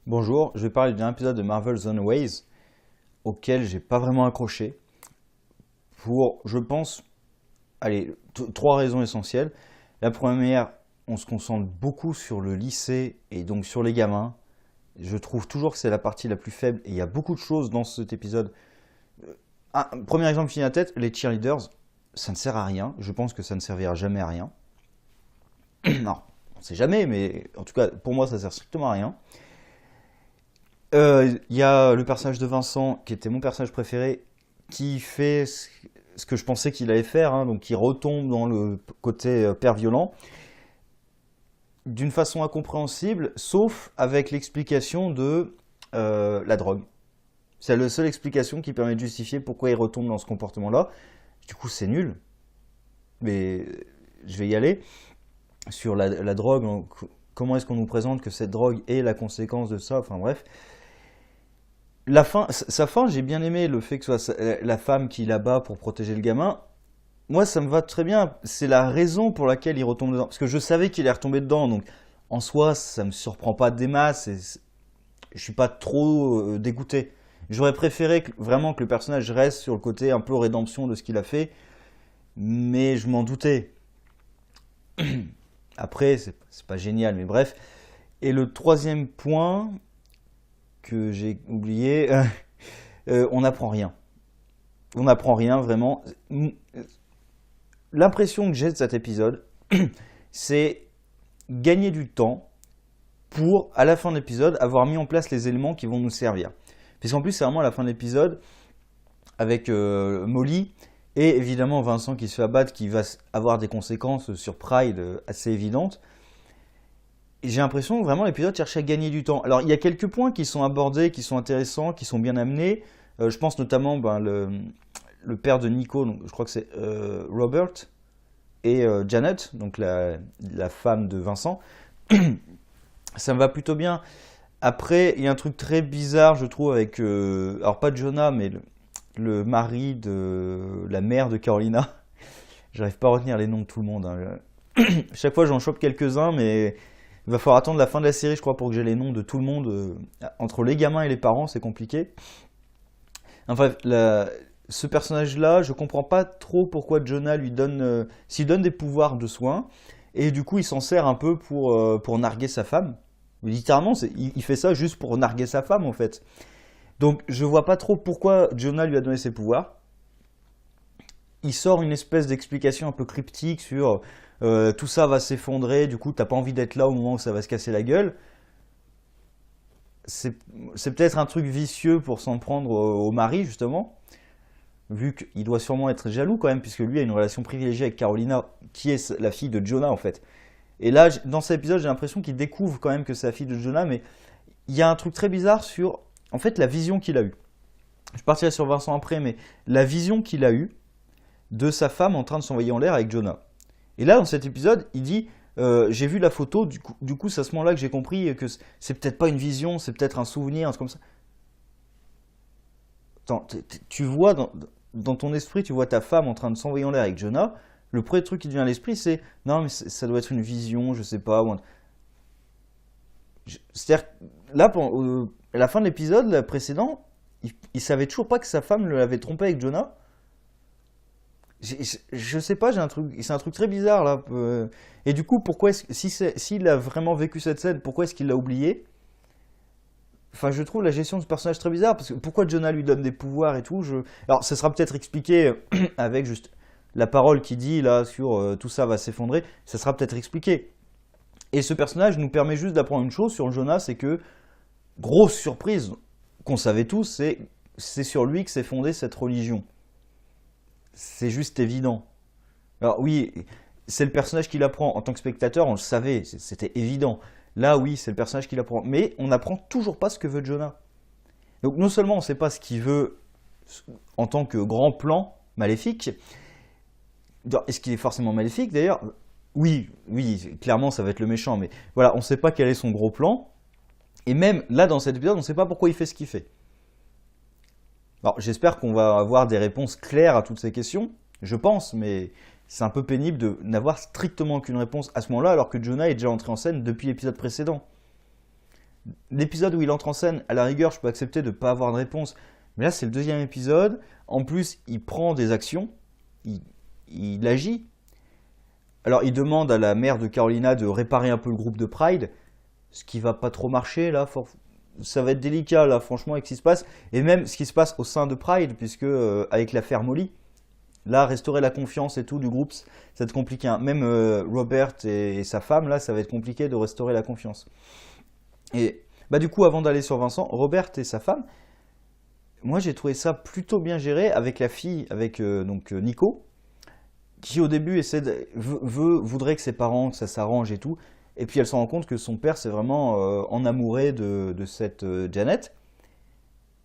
Bonjour, je vais parler d'un épisode de Marvel's Runaways auquel j'ai pas vraiment accroché pour, je pense, allez, trois raisons essentielles. La première, on se concentre beaucoup sur le lycée et donc sur les gamins. Je trouve toujours que c'est la partie la plus faible et il y a beaucoup de choses dans cet épisode. Premier exemple qui vient à la tête, les cheerleaders, ça ne sert à rien. Je pense que ça ne servira jamais à rien. Non, on sait jamais, mais en tout cas, pour moi, ça sert strictement à rien. Il y a le personnage de Vincent, qui était mon personnage préféré, qui fait ce que je pensais qu'il allait faire, hein, donc qui retombe dans le côté père violent, d'une façon incompréhensible, sauf avec l'explication de la drogue. C'est la seule explication qui permet de justifier pourquoi il retombe dans ce comportement-là. Du coup, c'est nul, mais je vais y aller. Sur la drogue, donc, comment est-ce qu'on nous présente que cette drogue est la conséquence de ça, enfin bref. Sa fin, j'ai bien aimé le fait que ce soit la femme qui la bat pour protéger le gamin. Moi, ça me va très bien. C'est la raison pour laquelle il retombe dedans. Parce que je savais qu'il est retombé dedans. Donc, en soi, ça me surprend pas des masses. Je suis pas trop dégoûté. J'aurais préféré vraiment que le personnage reste sur le côté un peu rédemption de ce qu'il a fait. Mais je m'en doutais. Après, c'est pas génial, mais bref. Et le troisième point que j'ai oublié, on n'apprend rien. On n'apprend rien vraiment. L'impression que j'ai de cet épisode, c'est gagner du temps pour, à la fin de l'épisode, avoir mis en place les éléments qui vont nous servir. Puisqu'en plus, c'est vraiment à la fin de l'épisode, avec Molly, et évidemment Vincent qui se fait abattre, qui va avoir des conséquences sur Pride assez évidentes. Et j'ai l'impression que vraiment l'épisode cherchait à gagner du temps. Alors, il y a quelques points qui sont abordés, qui sont intéressants, qui sont bien amenés. Je pense notamment le père de Nico, donc je crois que c'est Robert, et Janet, donc la femme de Vincent. Ça me va plutôt bien. Après, il y a un truc très bizarre, je trouve, avec, alors pas Jonah, mais le mari de la mère de Carolina. J'arrive pas à retenir les noms de tout le monde, hein. Chaque fois, j'en chope quelques-uns, mais il va falloir attendre la fin de la série, je crois, pour que j'ai les noms de tout le monde. Entre les gamins et les parents, c'est compliqué. Enfin, ce personnage-là, je comprends pas trop pourquoi Jonah lui donne, s'il donne des pouvoirs de soin, et du coup il s'en sert un peu pour narguer sa femme. Littéralement, il fait ça juste pour narguer sa femme en fait. Donc je vois pas trop pourquoi Jonah lui a donné ses pouvoirs. Il sort une espèce d'explication un peu cryptique sur tout ça va s'effondrer, du coup t'as pas envie d'être là au moment où ça va se casser la gueule. C'est peut-être un truc vicieux pour s'en prendre au mari justement, vu qu'il doit sûrement être jaloux quand même, puisque lui a une relation privilégiée avec Carolina, qui est la fille de Jonah en fait. Et là, dans cet épisode, j'ai l'impression qu'il découvre quand même que c'est la fille de Jonah, mais il y a un truc très bizarre sur, en fait, la vision qu'il a eue. Je partirai sur Vincent après, mais la vision qu'il a eue de sa femme en train de s'envoyer en l'air avec Jonah. Et là, dans cet épisode, il dit, j'ai vu la photo, du coup c'est à ce moment-là que j'ai compris que c'est peut-être pas une vision, c'est peut-être un souvenir, un truc comme ça. Attends, tu vois dans ton esprit, tu vois ta femme en train de s'envoyer en l'air avec Jonah. Le premier truc qui te vient à l'esprit, c'est non, mais ça doit être une vision, je sais pas. C'est-à-dire, là, à la fin de l'épisode précédent, il savait toujours pas que sa femme l'avait trompé avec Jonah. Je sais pas, c'est un truc très bizarre là. Et du coup, pourquoi s'il a vraiment vécu cette scène, pourquoi est-ce qu'il l'a oublié? Enfin, je trouve la gestion de ce personnage très bizarre, parce que pourquoi Jonah lui donne des pouvoirs et tout, Alors, ça sera peut-être expliqué avec juste la parole qu'il dit là sur tout ça va s'effondrer, ça sera peut-être expliqué. Et ce personnage nous permet juste d'apprendre une chose sur Jonah, c'est que, grosse surprise qu'on savait tous, c'est sur lui que s'est fondée cette religion. C'est juste évident. Alors oui, c'est le personnage qui l'apprend. En tant que spectateur, on le savait, c'était évident. Là, oui, c'est le personnage qui l'apprend. Mais on n'apprend toujours pas ce que veut Jonah. Donc non seulement on ne sait pas ce qu'il veut en tant que grand plan maléfique, est-ce qu'il est forcément maléfique d'ailleurs? Oui, oui, clairement ça va être le méchant, mais voilà, on ne sait pas quel est son gros plan. Et même là, dans cet épisode, on ne sait pas pourquoi il fait ce qu'il fait. Alors j'espère qu'on va avoir des réponses claires à toutes ces questions, je pense, mais c'est un peu pénible de n'avoir strictement aucune réponse à ce moment-là, alors que Jonah est déjà entré en scène depuis l'épisode précédent. L'épisode où il entre en scène, à la rigueur, je peux accepter de ne pas avoir de réponse. Mais là, c'est le deuxième épisode. En plus, il prend des actions. Il, il agit. Alors, il demande à la mère de Carolina de réparer un peu le groupe de Pride. Ce qui va pas trop marcher, là. Ça va être délicat, là, franchement, avec ce qui se passe. Et même ce qui se passe au sein de Pride, puisque avec l'affaire Molly, là, restaurer la confiance et tout du groupe, ça va être compliqué, hein. Même Robert et sa femme, là, ça va être compliqué de restaurer la confiance. Et bah du coup, avant d'aller sur Vincent, Robert et sa femme, moi j'ai trouvé ça plutôt bien géré avec la fille, avec Nico, qui au début voudrait que ses parents, que ça s'arrange et tout. Et puis elle se rend compte que son père c'est vraiment en amouré de cette Janet.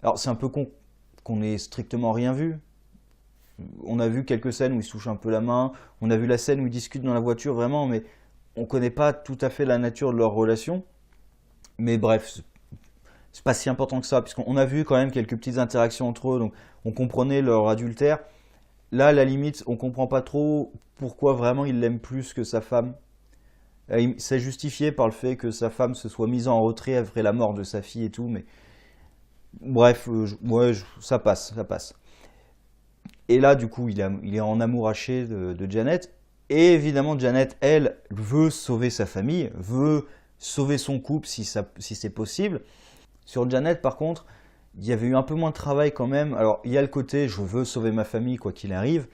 Alors c'est un peu con qu'on ait strictement rien vu. On a vu quelques scènes où ils se touchent un peu la main, on a vu la scène où ils discutent dans la voiture vraiment, mais on connaît pas tout à fait la nature de leur relation. Mais bref, c'est pas si important que ça, puisqu'on a vu quand même quelques petites interactions entre eux, donc on comprenait leur adultère. Là, à la limite, on comprend pas trop pourquoi vraiment il l'aime plus que sa femme. C'est justifié par le fait que sa femme se soit mise en retrait après la mort de sa fille et tout, mais bref, ouais, ça passe, ça passe. Et là, du coup, il est en amour haché de Janet. Et évidemment, Janet, elle, veut sauver sa famille, veut sauver son couple si c'est possible. Sur Janet, par contre, il y avait eu un peu moins de travail quand même. Alors, il y a le côté je veux sauver ma famille quoi qu'il arrive.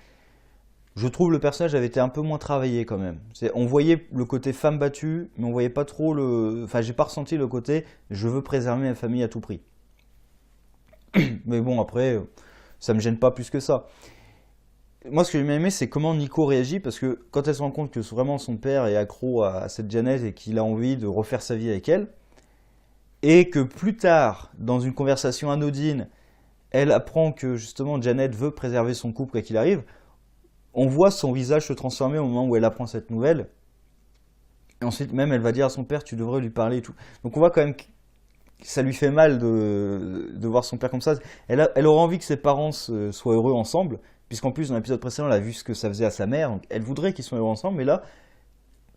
Je trouve le personnage avait été un peu moins travaillé quand même. On voyait le côté femme battue, mais on voyait pas trop le. Enfin, j'ai pas ressenti le côté je veux préserver ma famille à tout prix. Mais bon, après, ça me gêne pas plus que ça. Moi, ce que j'ai bien aimé, c'est comment Nico réagit, parce que quand elle se rend compte que vraiment son père est accro à cette Janet et qu'il a envie de refaire sa vie avec elle, et que plus tard, dans une conversation anodine, elle apprend que justement Janet veut préserver son couple quoi qu'il arrive, on voit son visage se transformer au moment où elle apprend cette nouvelle. Et ensuite, même, elle va dire à son père, tu devrais lui parler et tout. Donc on voit quand même que ça lui fait mal de voir son père comme ça. Elle aura envie que ses parents soient heureux ensemble, puisqu'en plus, dans l'épisode précédent, elle a vu ce que ça faisait à sa mère. Donc elle voudrait qu'ils soient heureux ensemble, mais là,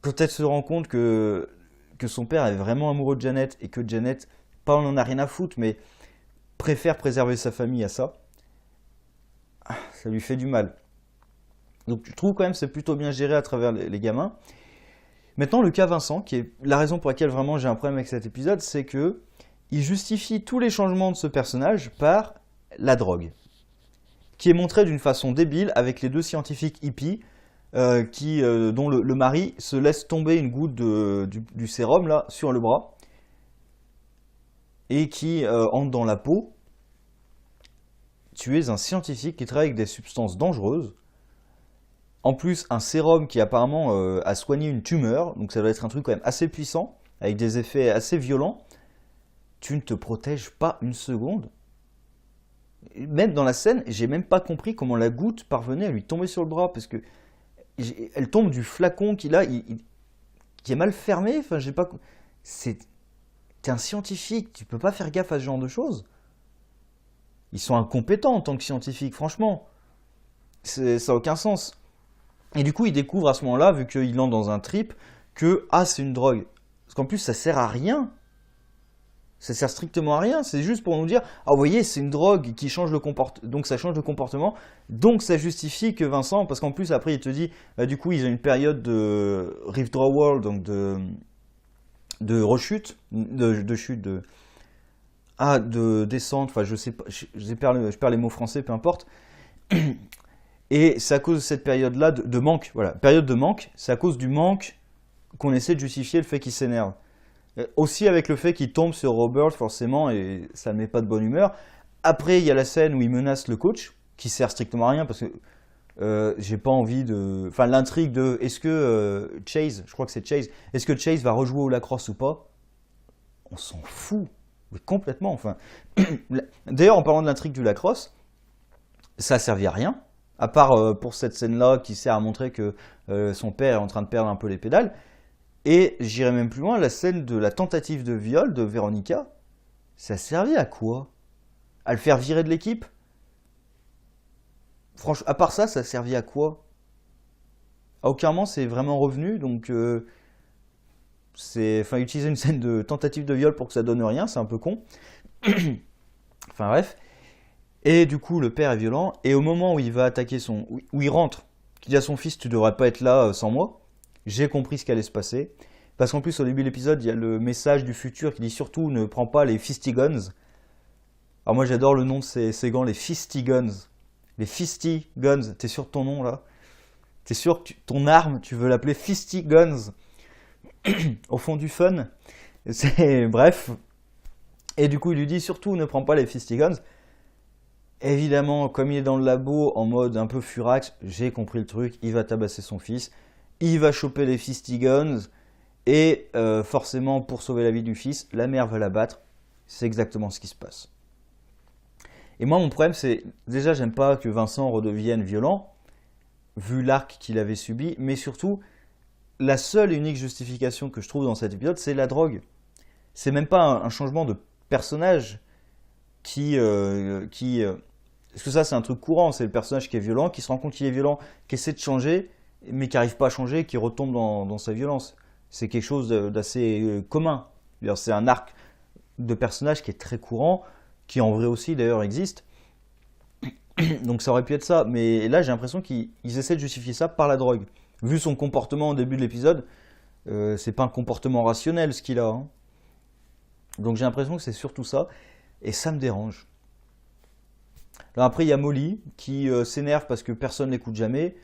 quand elle se rend compte que son père est vraiment amoureux de Janet et que Janet, pas on en a rien à foutre, mais préfère préserver sa famille à ça, ça lui fait du mal. Donc je trouve quand même que c'est plutôt bien géré à travers les gamins. Maintenant, le cas Vincent, qui est la raison pour laquelle vraiment j'ai un problème avec cet épisode, c'est que il justifie tous les changements de ce personnage par la drogue, qui est montrée d'une façon débile avec les deux scientifiques hippies dont le mari se laisse tomber une goutte du sérum là sur le bras et qui entre dans la peau. Tu es un scientifique qui travaille avec des substances dangereuses. En plus, un sérum qui apparemment a soigné une tumeur, donc ça doit être un truc quand même assez puissant, avec des effets assez violents. Tu ne te protèges pas une seconde. Même dans la scène, j'ai même pas compris comment la goutte parvenait à lui tomber sur le bras, parce que elle tombe du flacon qu'il a, qui est mal fermé. Enfin, j'ai pas. T'es un scientifique, tu peux pas faire gaffe à ce genre de choses. Ils sont incompétents en tant que scientifiques, franchement. Ça n'a aucun sens. Et du coup, il découvre à ce moment-là, vu qu'il entre dans un trip, que c'est une drogue. Parce qu'en plus, ça sert à rien. Ça sert strictement à rien. C'est juste pour nous dire, vous voyez, c'est une drogue qui change le comportement. Donc ça change le comportement. Donc ça justifie que Vincent, parce qu'en plus, après, il te dit, du coup, ils ont une période de withdrawal, donc de rechute, de chute, de descente. Enfin, je sais pas, je perds les mots français, peu importe. Et c'est à cause de cette période-là de manque, voilà, période de manque, c'est à cause du manque qu'on essaie de justifier le fait qu'il s'énerve. Aussi avec le fait qu'il tombe sur Robert, forcément, et ça ne met pas de bonne humeur. Après, il y a la scène où il menace le coach, qui sert strictement à rien, parce que j'ai pas envie de... Enfin, l'intrigue de est-ce que Chase, je crois que c'est Chase, est-ce que Chase va rejouer au lacrosse ou pas? On s'en fout, mais complètement, enfin. D'ailleurs, en parlant de l'intrigue du lacrosse, ça a servi à rien. À part pour cette scène-là qui sert à montrer que son père est en train de perdre un peu les pédales. Et j'irai même plus loin, la scène de la tentative de viol de Véronica, ça a servi à quoi? À le faire virer de l'équipe? Franchement, à part ça, ça a servi à quoi? À aucun moment c'est vraiment revenu, donc Enfin, utiliser une scène de tentative de viol pour que ça donne rien, c'est un peu con. Enfin bref. Et du coup, le père est violent. Et au moment où il va attaquer où il rentre, qu'il dit à son fils, tu devrais pas être là sans moi, j'ai compris ce qui allait se passer. Parce qu'en plus, au début de l'épisode, il y a le message du futur qui dit surtout ne prends pas les Fisty Guns. Alors moi, j'adore le nom de ces gants, les Fisty Guns. Les Fisty Guns, t'es sûr de ton nom là? T'es sûr que ton arme, tu veux l'appeler Fisty Guns? Au fond du fun. Bref. Et du coup, il lui dit surtout ne prends pas les Fisty Guns. Évidemment, comme il est dans le labo en mode un peu furax, j'ai compris le truc, il va tabasser son fils, il va choper les Fisty Guns, et forcément, pour sauver la vie du fils, la mère va l'abattre. C'est exactement ce qui se passe. Et moi, mon problème, c'est, déjà, j'aime pas que Vincent redevienne violent, vu l'arc qu'il avait subi, mais surtout, la seule et unique justification que je trouve dans cet épisode, c'est la drogue. C'est même pas un changement de personnage parce que ça, c'est un truc courant, c'est le personnage qui est violent, qui se rend compte qu'il est violent, qui essaie de changer, mais qui n'arrive pas à changer, qui retombe dans sa violence. C'est quelque chose d'assez commun. C'est un arc de personnage qui est très courant, qui en vrai aussi d'ailleurs existe. Donc ça aurait pu être ça, mais là j'ai l'impression qu'ils essaient de justifier ça par la drogue. Vu son comportement au début de l'épisode, c'est pas un comportement rationnel ce qu'il a. Hein. Donc j'ai l'impression que c'est surtout ça, et ça me dérange. Alors après, il y a Molly qui s'énerve parce que personne n'écoute jamais.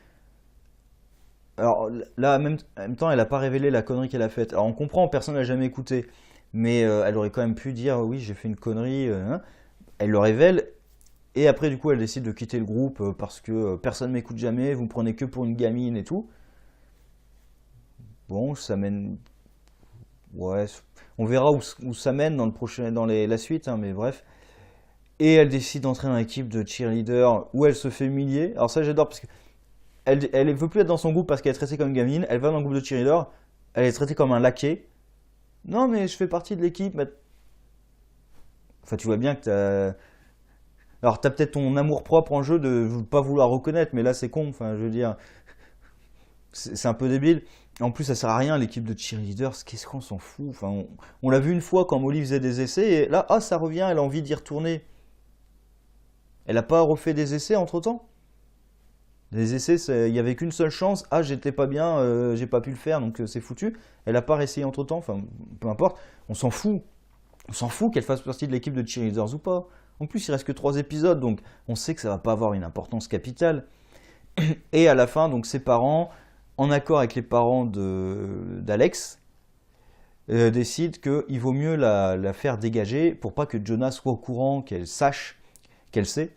Alors là, en même temps, elle n'a pas révélé la connerie qu'elle a faite. Alors on comprend, personne n'a jamais écouté. Mais elle aurait quand même pu dire oui, j'ai fait une connerie. Hein. Elle le révèle. Et après, du coup, elle décide de quitter le groupe parce que personne ne m'écoute jamais, vous me prenez que pour une gamine et tout. Bon, ça mène. Ouais, on verra où ça mène la suite, hein, mais bref. Et elle décide d'entrer dans l'équipe de cheerleader où elle se fait humilier. Alors ça j'adore parce que elle veut plus être dans son groupe parce qu'elle est traitée comme une gamine. Elle va dans le groupe de cheerleader, elle est traitée comme un laquais. Non mais je fais partie de l'équipe. Mais... Enfin tu vois bien que t'as... Alors t'as peut-être ton amour propre en jeu de ne pas vouloir reconnaître, mais là c'est con. Enfin je veux dire, c'est un peu débile. En plus ça sert à rien l'équipe de cheerleaders, qu'est-ce qu'on s'en fout. Enfin on l'a vu une fois quand Molly faisait des essais et là ah ça revient, elle a envie d'y retourner. Elle n'a pas refait des essais entre temps. Les essais, il n'y avait qu'une seule chance. Ah, j'étais pas bien, j'ai pas pu le faire, donc c'est foutu. Elle n'a pas réessayé entre temps. Enfin, peu importe. On s'en fout. On s'en fout qu'elle fasse partie de l'équipe de cheerleaders ou pas. En plus, il reste que 3 épisodes, donc on sait que ça va pas avoir une importance capitale. Et à la fin, donc ses parents, en accord avec les parents d'Alex, décident qu'il vaut mieux la faire dégager pour pas que Jonah soit au courant, qu'elle sache qu'elle sait.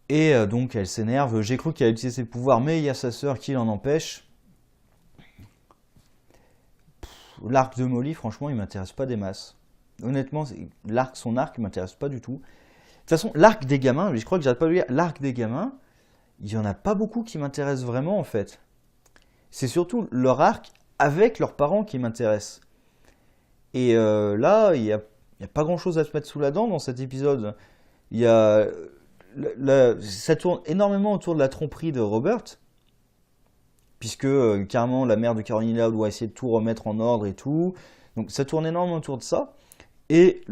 Et donc elle s'énerve. J'ai cru qu'elle utilisait ses pouvoirs, mais il y a sa sœur qui l'en empêche. L'arc de Molly, franchement, il m'intéresse pas des masses. Honnêtement, son arc m'intéresse pas du tout. De toute façon, l'arc des gamins, je crois que j'arrête pas de le dire, l'arc des gamins, il y en a pas beaucoup qui m'intéressent vraiment en fait. C'est surtout leur arc avec leurs parents qui m'intéresse. Et là, il y a pas grand chose à se mettre sous la dent dans cet épisode. Il y a ça tourne énormément autour de la tromperie de Robert, puisque carrément la mère de Carolina doit essayer de tout remettre en ordre et tout. Donc ça tourne énormément autour de ça. Et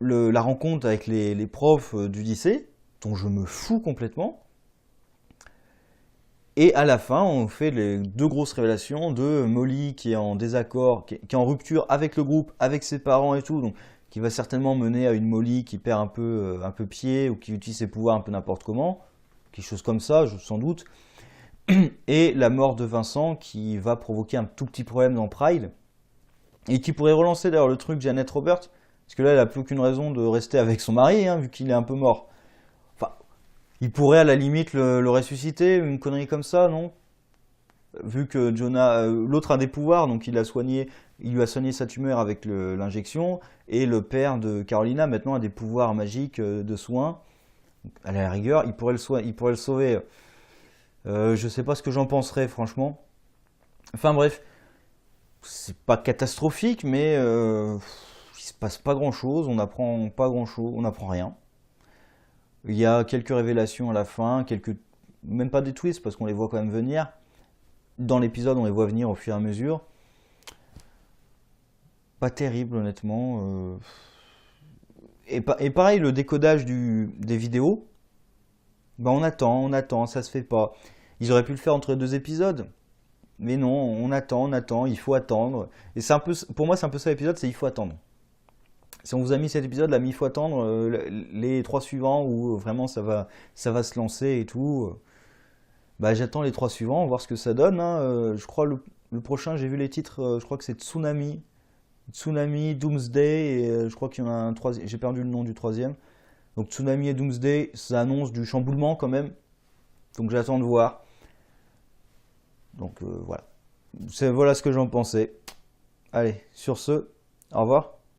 la rencontre avec les profs du lycée, dont je me fous complètement. Et à la fin, on fait les 2 grosses révélations de Molly qui est en désaccord, qui est en rupture avec le groupe, avec ses parents et tout. Donc qui va certainement mener à une Molly qui perd un peu pied ou qui utilise ses pouvoirs un peu n'importe comment, quelque chose comme ça, sans doute. Et la mort de Vincent qui va provoquer un tout petit problème dans Pride et qui pourrait relancer d'ailleurs le truc Janet Robert, parce que là elle n'a plus aucune raison de rester avec son mari, hein, vu qu'il est un peu mort. Enfin, il pourrait à la limite le ressusciter, une connerie comme ça, non? Vu que Jonah, l'autre a des pouvoirs, donc il lui a soigné sa tumeur avec l'injection, et le père de Carolina maintenant a des pouvoirs magiques de soins. Donc, à la rigueur, il pourrait le sauver. Je sais pas ce que j'en penserais, franchement. Enfin bref, c'est pas catastrophique, mais il se passe pas grand chose, on n'apprend pas grand chose, on n'apprend rien. Il y a quelques révélations à la fin, même pas des twists parce qu'on les voit quand même venir. Dans l'épisode, on les voit venir au fur et à mesure. pas terrible honnêtement. Et pareil, le décodage des vidéos, bah on attend, ça se fait pas. Ils auraient pu le faire entre 2 épisodes, mais non, on attend, il faut attendre. Et c'est un peu, pour moi, c'est un peu ça l'épisode, c'est il faut attendre. Si on vous a mis cet épisode, là, mais il faut attendre les 3 suivants où vraiment ça va se lancer et tout. Bah, j'attends les 3 suivants, voir ce que ça donne, hein. Je crois le prochain, j'ai vu les titres, je crois que c'est Tsunami, Tsunami, Doomsday, et je crois qu'il y en a un troisième, j'ai perdu le nom du troisième. Donc Tsunami et Doomsday, ça annonce du chamboulement quand même. Donc j'attends de voir. Donc voilà. Voilà ce que j'en pensais. Allez, sur ce, au revoir.